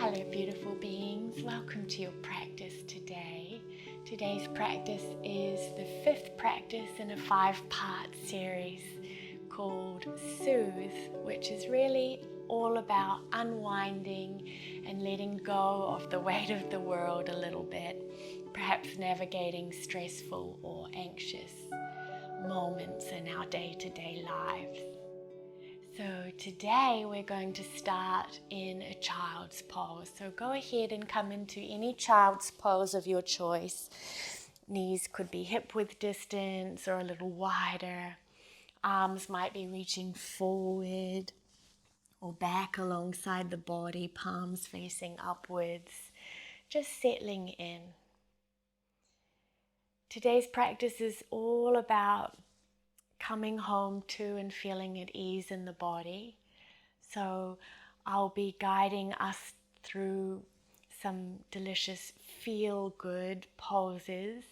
Hello beautiful beings, welcome to your practice today. Today's practice is the fifth practice in a 5-part series called Soothe, which is really all about unwinding and letting go of the weight of the world a little bit, perhaps navigating stressful or anxious moments in our day-to-day lives. So today we're going to start in a child's pose. So go ahead and come into any child's pose of your choice. Knees could be hip width distance or a little wider. Arms might be reaching forward or back alongside the body, palms facing upwards, just settling in. Today's practice is all about coming home to and feeling at ease in the body. So I'll be guiding us through some delicious feel-good poses.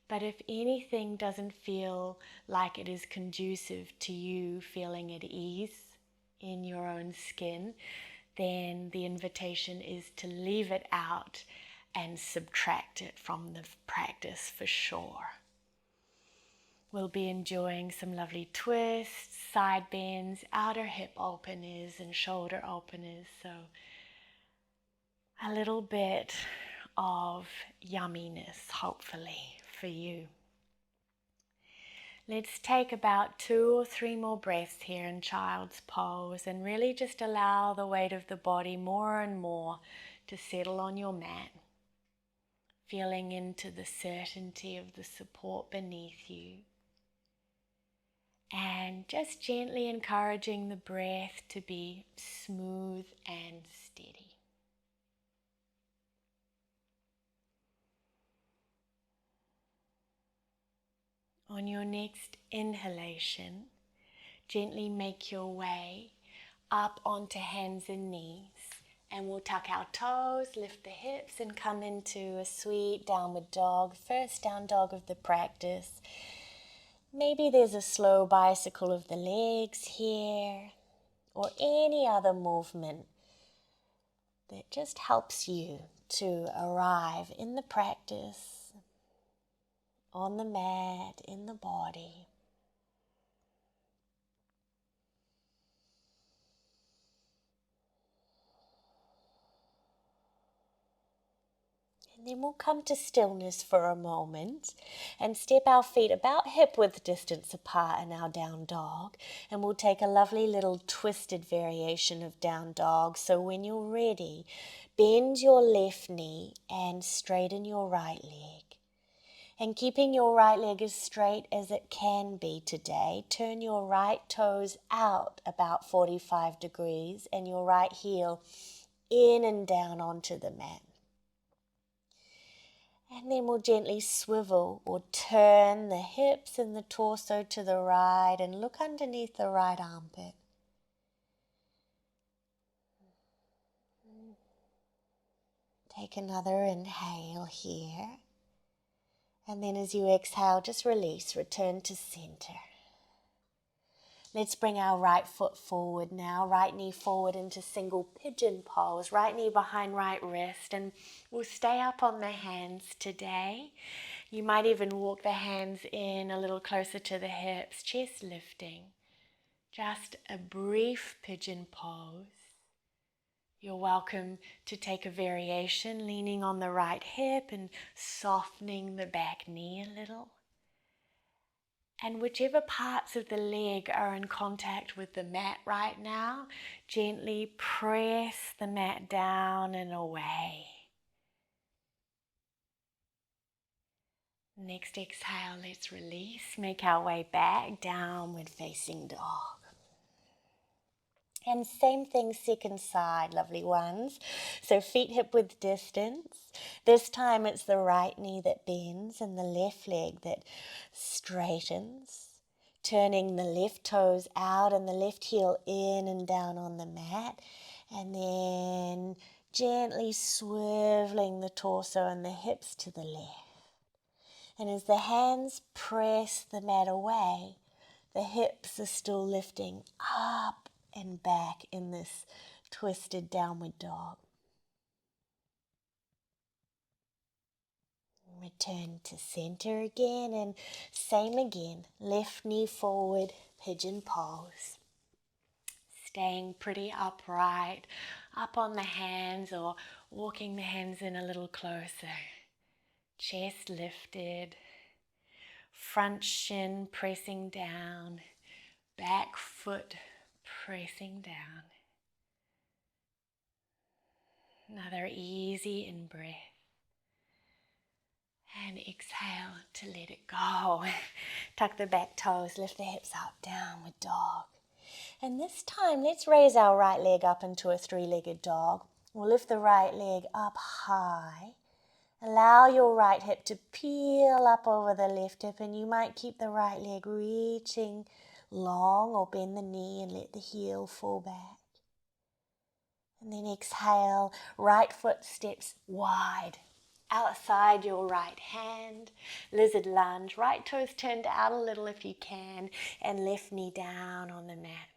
But if anything doesn't feel like it is conducive to you feeling at ease in your own skin, then the invitation is to leave it out and subtract it from the practice for sure. We'll be enjoying some lovely twists, side bends, outer hip openers and shoulder openers. So a little bit of yumminess, hopefully, for you. Let's take about 2 or 3 more breaths here in child's pose and really just allow the weight of the body more and more to settle on your mat, feeling into the certainty of the support beneath you. And just gently encouraging the breath to be smooth and steady. On your next inhalation, gently make your way up onto hands and knees. And we'll tuck our toes, lift the hips and come into a sweet downward dog, first down dog of the practice. Maybe there's a slow bicycle of the legs here, or any other movement that just helps you to arrive in the practice, on the mat, in the body. And then we'll come to stillness for a moment and step our feet about hip width distance apart in our down dog. And we'll take a lovely little twisted variation of down dog. So when you're ready, bend your left knee and straighten your right leg. And keeping your right leg as straight as it can be today, turn your right toes out about 45 degrees and your right heel in and down onto the mat. And then we'll gently swivel or turn the hips and the torso to the right and look underneath the right armpit. Take another inhale here. And then as you exhale, just release, return to center. Let's bring our right foot forward now, right knee forward into single pigeon pose, right knee behind right wrist, and we'll stay up on the hands today. You might even walk the hands in a little closer to the hips, chest lifting. Just a brief pigeon pose. You're welcome to take a variation, leaning on the right hip and softening the back knee a little. And whichever parts of the leg are in contact with the mat right now, gently press the mat down and away. Next exhale, let's release. Make our way back, downward facing dog. And same thing, second side, lovely ones. So feet hip width distance. This time it's the right knee that bends and the left leg that straightens. Turning the left toes out and the left heel in and down on the mat. And then gently swiveling the torso and the hips to the left. And as the hands press the mat away, the hips are still lifting up and back in this twisted downward dog. Return to center again, and same again. Left knee forward, pigeon pose. Staying pretty upright, up on the hands or walking the hands in a little closer. Chest lifted, front shin pressing down, back foot pressing down. Another easy in-breath. And exhale to let it go. Tuck the back toes, lift the hips up, downward dog. And this time, let's raise our right leg up into a three-legged dog. We'll lift the right leg up high. Allow your right hip to peel up over the left hip, and you might keep the right leg reaching long or bend the knee and let the heel fall back. And then exhale, right foot steps wide. Outside your right hand, lizard lunge, right toes turned out a little if you can, and left knee down on the mat.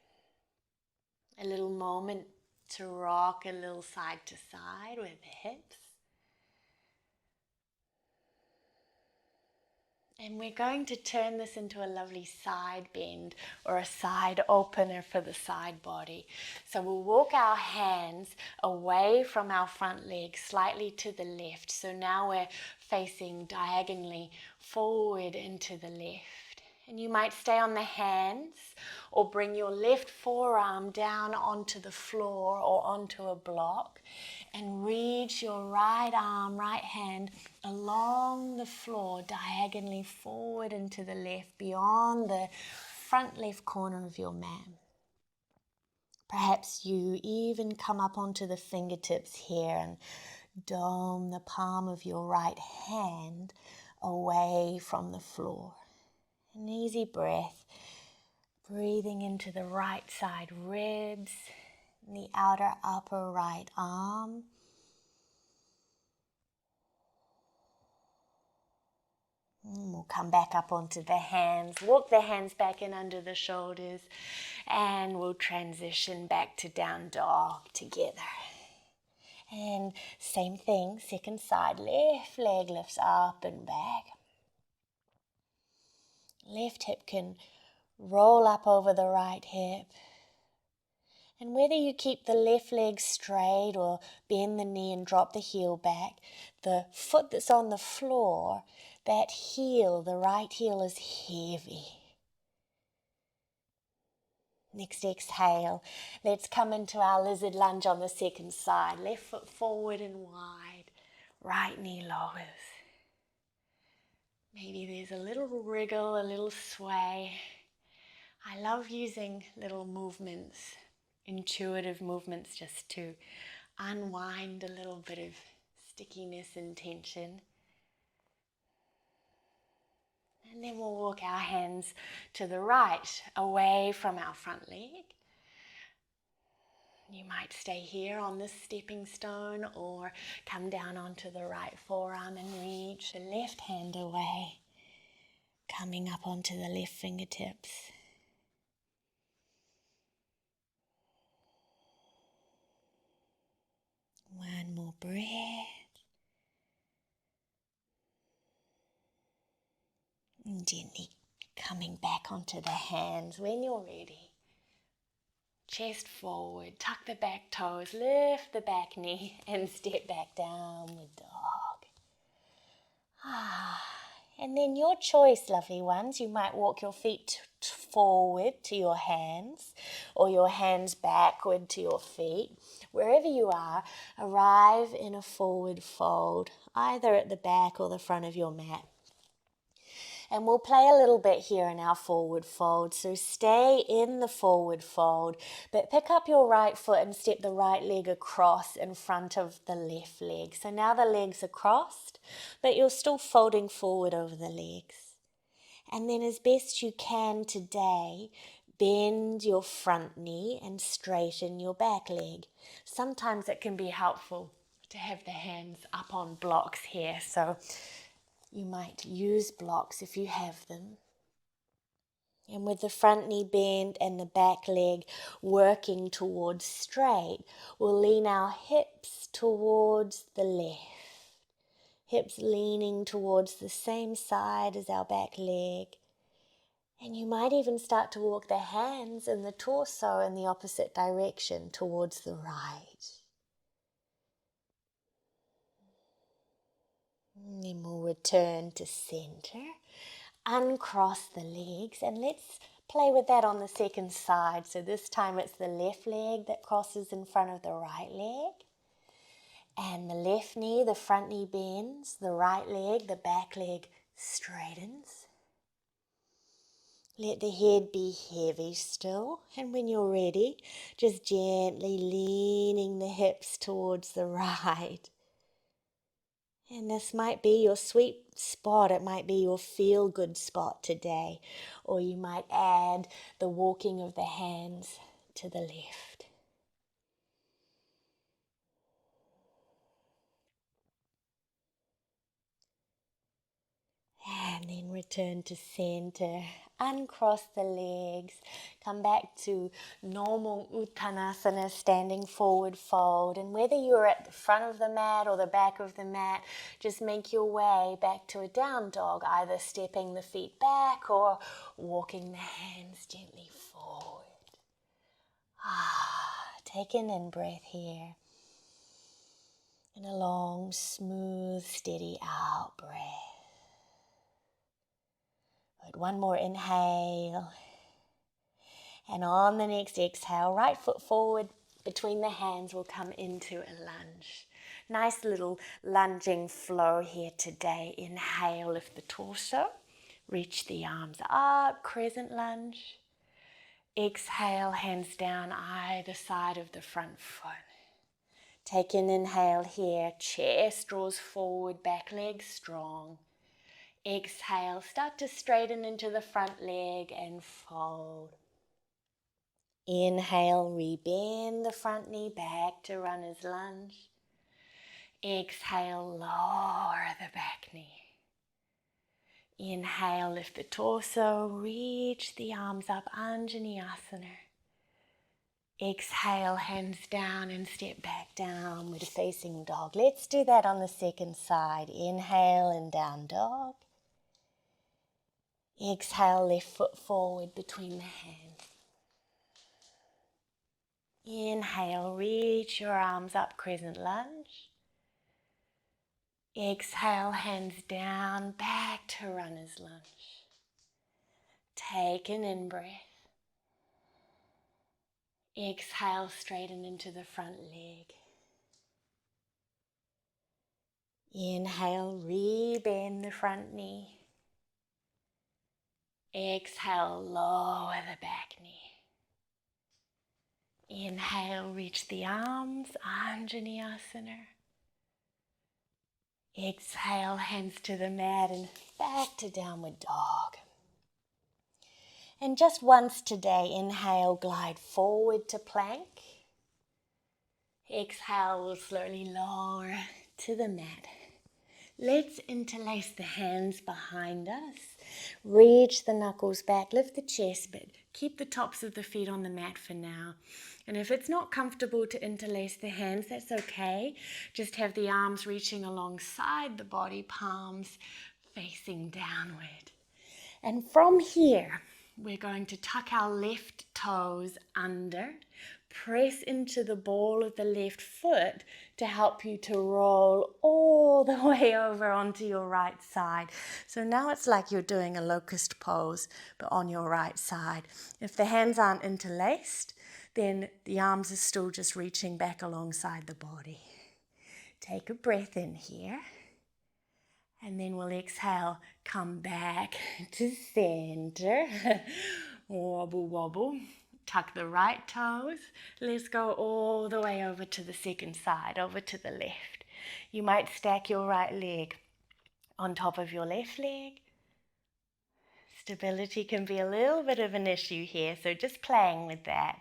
A little moment to rock a little side to side with the hips. And we're going to turn this into a lovely side bend or a side opener for the side body. So we'll walk our hands away from our front leg slightly to the left. So now we're facing diagonally forward into the left. And you might stay on the hands or bring your left forearm down onto the floor or onto a block and reach your right arm, right hand along the floor diagonally forward into the left beyond the front left corner of your mat. Perhaps you even come up onto the fingertips here and dome the palm of your right hand away from the floor. An easy breath, breathing into the right side ribs, and the outer upper right arm. And we'll come back up onto the hands, walk the hands back in under the shoulders, and we'll transition back to down dog together. And same thing, second side, left leg lifts up and back. Left hip can roll up over the right hip. And whether you keep the left leg straight or bend the knee and drop the heel back, the foot that's on the floor, that heel, the right heel, is heavy. Next exhale, let's come into our lizard lunge on the second side. Left foot forward and wide, right knee lowers. Maybe there's a little wriggle, a little sway. I love using little movements, intuitive movements, just to unwind a little bit of stickiness and tension. And then we'll walk our hands to the right, away from our front leg. You might stay here on this stepping stone or come down onto the right forearm and reach the left hand away, coming up onto the left fingertips. One more breath. And gently coming back onto the hands when you're ready. Chest forward, tuck the back toes, lift the back knee and step back downward dog. And then your choice, lovely ones. You might walk your feet forward to your hands or your hands backward to your feet. Wherever you are, arrive in a forward fold, either at the back or the front of your mat. And we'll play a little bit here in our forward fold. So stay in the forward fold, but pick up your right foot and step the right leg across in front of the left leg. So now the legs are crossed, but you're still folding forward over the legs. And then as best you can today, bend your front knee and straighten your back leg. Sometimes it can be helpful to have the hands up on blocks here. So you might use blocks if you have them. And with the front knee bent and the back leg working towards straight, we'll lean our hips towards the left. hips leaning towards the same side as our back leg. And you might even start to walk the hands and the torso in the opposite direction towards the right. And then we'll return to center. Uncross the legs, and let's play with that on the second side. So this time it's the left leg that crosses in front of the right leg. And the left knee, the front knee bends. The right leg, the back leg straightens. Let the head be heavy still. And when you're ready, just gently leaning the hips towards the right. And this might be your sweet spot. It might be your feel-good spot today. Or you might add the walking of the hands to the left. And then return to center. Uncross the legs. Come back to normal Uttanasana, standing forward fold. And whether you're at the front of the mat or the back of the mat, just make your way back to a down dog, either stepping the feet back or walking the hands gently forward. Take an in-breath here. And a long, smooth, steady out-breath. One more inhale, and on the next exhale, right foot forward between the hands, will come into a lunge. Nice little lunging flow here today. Inhale, lift the torso, reach the arms up, crescent lunge. Exhale, hands down either side of the front foot. Take an inhale here, chest draws forward, back leg strong. Exhale, start to straighten into the front leg and fold. Inhale, rebend the front knee back to runner's lunge. Exhale, lower the back knee. Inhale, lift the torso, reach the arms up, Anjaneyasana. Exhale, hands down and step back, downward facing dog. Let's do that on the second side. Inhale and down dog. Exhale, left foot forward between the hands. Inhale, reach your arms up, crescent lunge. Exhale, hands down, back to runner's lunge. Take an in-breath. Exhale, straighten into the front leg. Inhale, rebend the front knee. Exhale, lower the back knee. Inhale, reach the arms, Anjaneyasana. Exhale, hands to the mat and back to downward dog. And just once today, inhale, glide forward to plank. Exhale, we'll slowly lower to the mat. Let's interlace the hands behind us. Reach the knuckles back, lift the chest, but keep the tops of the feet on the mat for now. And if it's not comfortable to interlace the hands, that's okay. Just have the arms reaching alongside the body, palms facing downward. And from here, we're going to tuck our left toes under, press into the ball of the left foot to help you to roll all the way over onto your right side. So now it's like you're doing a locust pose, but on your right side. If the hands aren't interlaced, then the arms are still just reaching back alongside the body. Take a breath in here. And then we'll exhale, come back to center. Wobble, wobble. Tuck the right toes. Let's go all the way over to the second side, over to the left. You might stack your right leg on top of your left leg. Stability can be a little bit of an issue here, so just playing with that.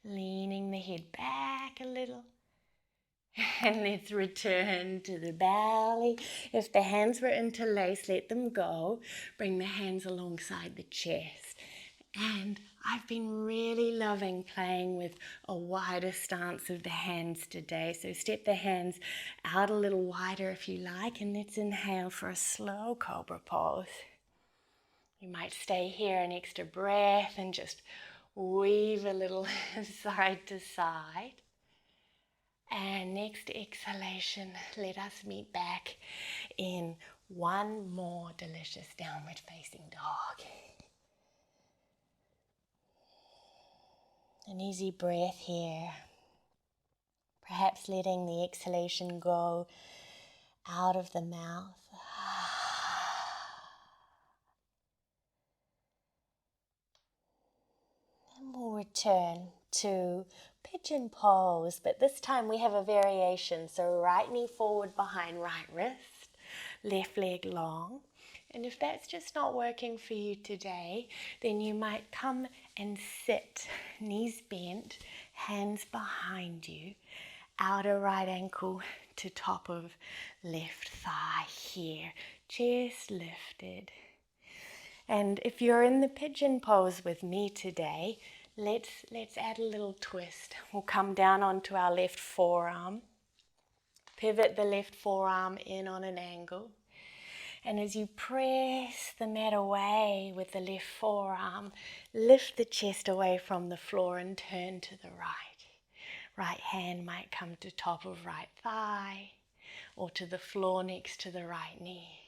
Leaning the head back a little. And let's return to the belly. If the hands were interlaced, let them go. Bring the hands alongside the chest. And I've been really loving playing with a wider stance of the hands today. So step the hands out a little wider if you like, and let's inhale for a slow cobra pose. You might stay here an extra breath and just weave a little side to side. And next exhalation, let us meet back in one more delicious downward facing dog. An easy breath here. Perhaps letting the exhalation go out of the mouth. And we'll return to pigeon pose, but this time we have a variation. So right knee forward behind right wrist, left leg long. And if that's just not working for you today, then you might come and sit, knees bent, hands behind you, outer right ankle to top of left thigh here, chest lifted. And if you're in the pigeon pose with me today, let's add a little twist. We'll come down onto our left forearm, pivot the left forearm in on an angle. And as you press the mat away with the left forearm, lift the chest away from the floor and turn to the right. Right hand might come to top of right thigh or to the floor next to the right knee.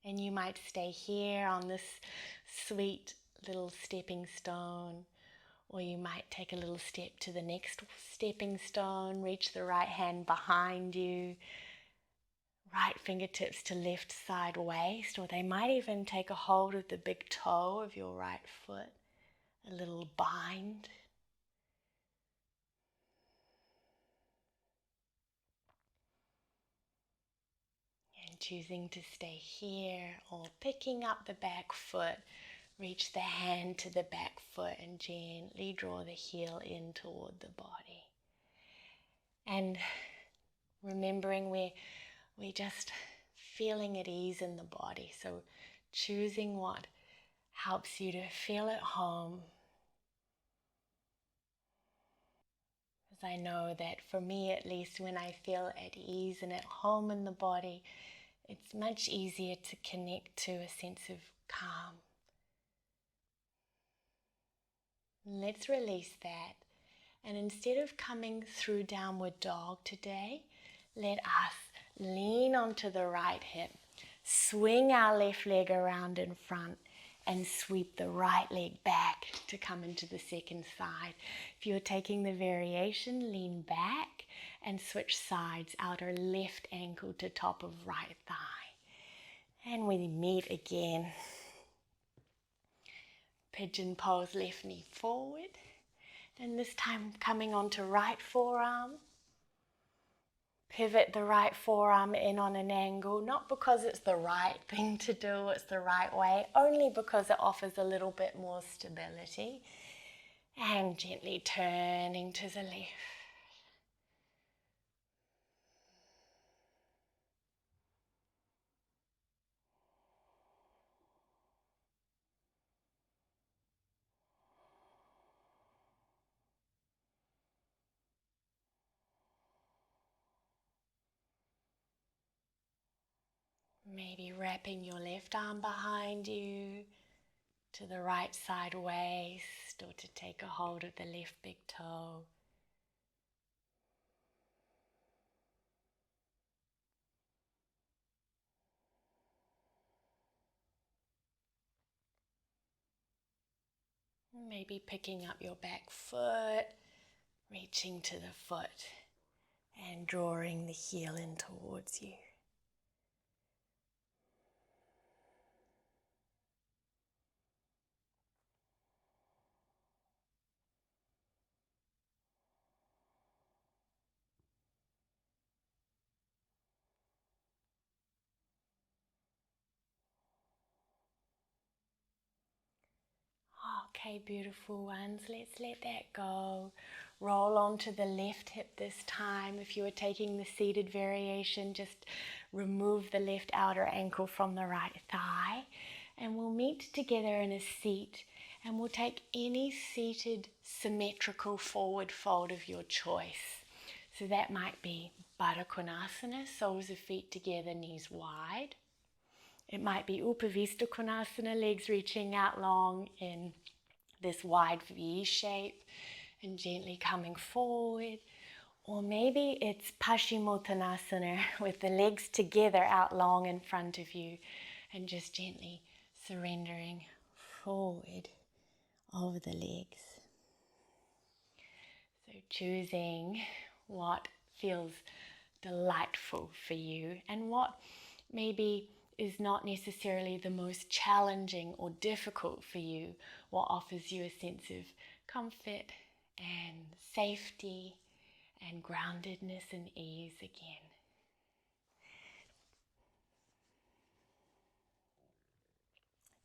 And you might stay here on this sweet little stepping stone, or you might take a little step to the next stepping stone, reach the right hand behind you, right fingertips to left side waist, or they might even take a hold of the big toe of your right foot, a little bind. And choosing to stay here, or picking up the back foot, reach the hand to the back foot and gently draw the heel in toward the body. And remembering we're just feeling at ease in the body. So choosing what helps you to feel at home. Because I know that for me at least, when I feel at ease and at home in the body, it's much easier to connect to a sense of calm. Let's release that. And instead of coming through downward dog today, let us lean onto the right hip, swing our left leg around in front, and sweep the right leg back to come into the second side. If you're taking the variation, lean back and switch sides, outer left ankle to top of right thigh. And we meet again. Pigeon pose, left knee forward. And this time coming onto right forearm. Pivot the right forearm in on an angle, not because it's the right thing to do, it's the right way, only because it offers a little bit more stability. And gently turning to the left. Maybe wrapping your left arm behind you to the right side waist, or to take a hold of the left big toe. Maybe picking up your back foot, reaching to the foot and drawing the heel in towards you. Okay, beautiful ones, let's let that go. Roll onto the left hip this time. If you were taking the seated variation, just remove the left outer ankle from the right thigh, and we'll meet together in a seat, and we'll take any seated symmetrical forward fold of your choice. So that might be Baddha Konasana, soles of feet together, knees wide. It might be Upavista Konasana, legs reaching out long in this wide V shape and gently coming forward. Or maybe it's Paschimottanasana with the legs together out long in front of you and just gently surrendering forward over the legs. So choosing what feels delightful for you and what maybe is not necessarily the most challenging or difficult for you, what offers you a sense of comfort and safety and groundedness and ease again.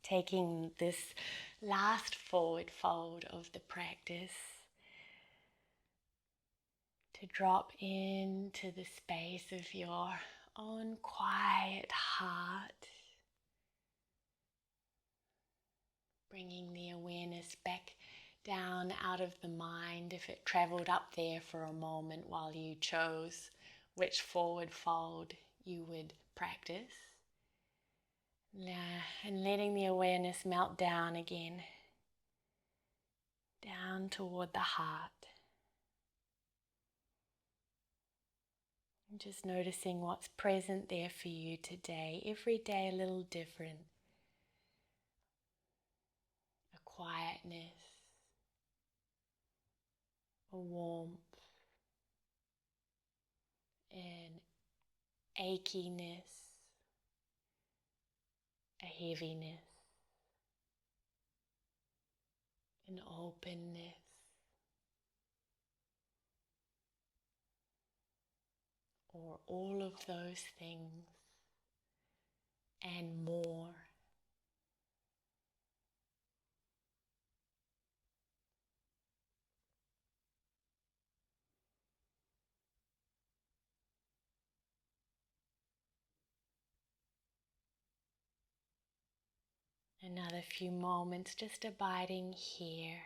Taking this last forward fold of the practice to drop into the space of your own quiet heart, bringing the awareness back down out of the mind if it traveled up there for a moment while you chose which forward fold you would practice. And letting the awareness melt down again, down toward the heart. And just noticing what's present there for you today. Every day a little different. A quietness, a warmth, an achiness, a heaviness, an openness, or all of those things and more. Another few moments just abiding here.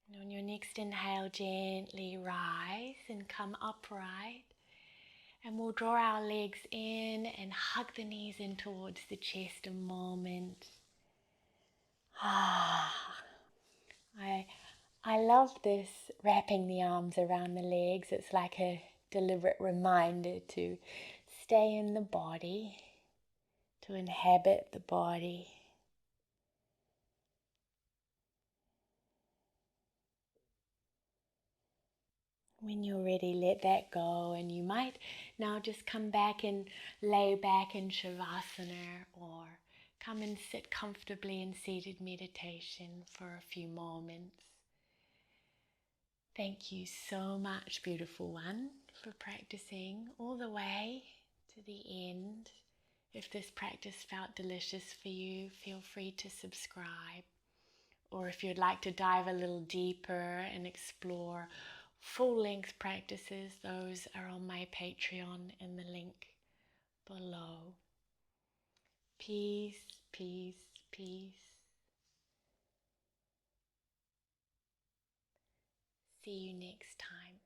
And on your next inhale, gently rise and come upright. And we'll draw our legs in and hug the knees in towards the chest a moment. I love this, wrapping the arms around the legs. It's like a deliberate reminder to stay in the body, to inhabit the body. When you're ready, let that go, and you might now just come back and lay back in Shavasana, or come and sit comfortably in seated meditation for a few moments. Thank you so much, beautiful one, for practicing all the way to the end. If this practice felt delicious for you, feel free to subscribe. Or if you'd like to dive a little deeper and explore full-length practices, those are on my Patreon in the link below. Peace, peace, peace. See you next time.